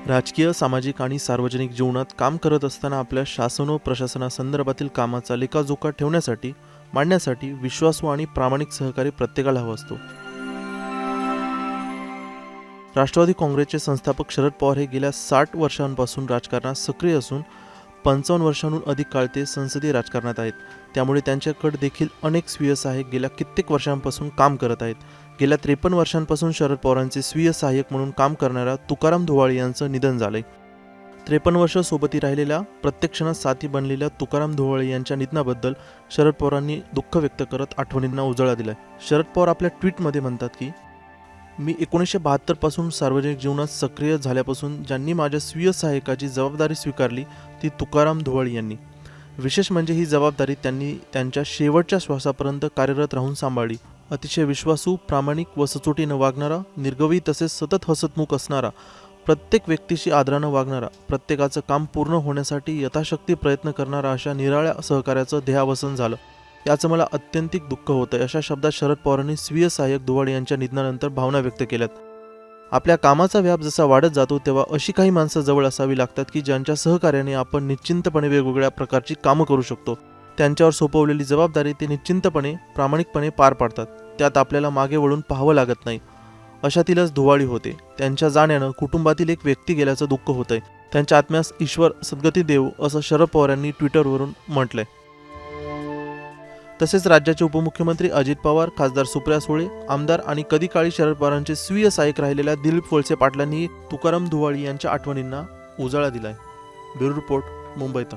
राजकीय, सामाजिक आणि सार्वजनिक जीवनात काम करत असताना आपल्या शासन व प्रशासनासंदर्भातील कामाचा लेखाजोखा ठेवण्यासाठी, मांडण्यासाठी विश्वासू आणि प्रामाणिक सहकारी प्रत्येकाला हवा असतो. राष्ट्रवादी काँग्रेसचे संस्थापक शरद पवार हे गेल्या 60 वर्षांपासून राजकारणात सक्रिय असून 55 वर्षांहून अधिक काळ ते संसदीय राजकारणात आहेत. त्यामुळे त्यांच्याकडे देखील अनेक स्वीय सहाय्यक गेल्या कित्येक वर्षांपासून काम करत आहेत. गेल्या 53 वर्षांपासून शरद पवारांचे स्वीय सहाय्यक म्हणून काम करणाऱ्या तुकाराम धुवाळे यांचं निधन झालंय. 53 वर्ष सोबती राहिलेल्या, प्रत्येक क्षणात साथी बनलेल्या तुकाराम धुवाळे यांच्या निधनाबद्दल शरद पवारांनी दुःख व्यक्त करत आठवणींना उजाळा दिलाय. शरद पवार आपल्या ट्विटमध्ये म्हणतात की, मी 1972 पासून सार्वजनिक जीवनात सक्रिय झाल्यापासून ज्यांनी माझ्या स्वीय सहाय्यकाची जबाबदारी स्वीकारली ती तुकाराम धुवाळे यांनी. विशेष म्हणजे ही जबाबदारी त्यांनी त्यांच्या शेवटच्या श्वासापर्यंत कार्यरत राहून सांभाळली. अतिशय विश्वासू, प्रामाणिक व सचोटीनं वागणारा, निर्गवी तसेच सतत हसतमुख असणारा, प्रत्येक व्यक्तीशी आदरानं वागणारा, प्रत्येकाचं काम पूर्ण होण्यासाठी यथाशक्ती प्रयत्न करणारा अशा निराळ्या सहकार्याचं देहावसन झालं. याचं मला अत्यंतिक दुःख होतं, अशा शब्दात शरद पवारांनी स्वीय सहाय्यक धुवाळे यांच्या निधनानंतर भावना व्यक्त केल्यात. आपल्या कामाचा व्याप जसा वाढत जातो तेव्हा अशी काही माणसं जवळ असावी लागतात की ज्यांच्या सहकार्याने आपण निश्चिंतपणे वेगवेगळ्या प्रकारची कामं करू शकतो. त्यांच्यावर सोपवलेली जबाबदारी ते निश्चिंतपणे, प्रामाणिकपणे पार पाडतात. त्यात आपल्याला मागे वळून पाहावं लागत नाही. अशातीलच धुवाळी होते. त्यांच्या जाण्यानं कुटुंबातील एक व्यक्ती गेल्याचं दुःख होतंय. त्यांच्या आत्म्यास ईश्वर सद्गती देव, असं शरद पवार यांनी ट्विटरवरून म्हटलंय. तसेच राज्याचे उपमुख्यमंत्री अजित पवार, खासदार सुप्रिया सुळे, आमदार आणि कधी काळी शरद पवारांचे स्वीय सहाय्यक राहिलेल्या दिलीप वळसे पाटलांनी तुकाराम धुवाळे यांच्या आठवणींना उजाळा दिलाय. ब्युरो रिपोर्ट, मुंबई तक.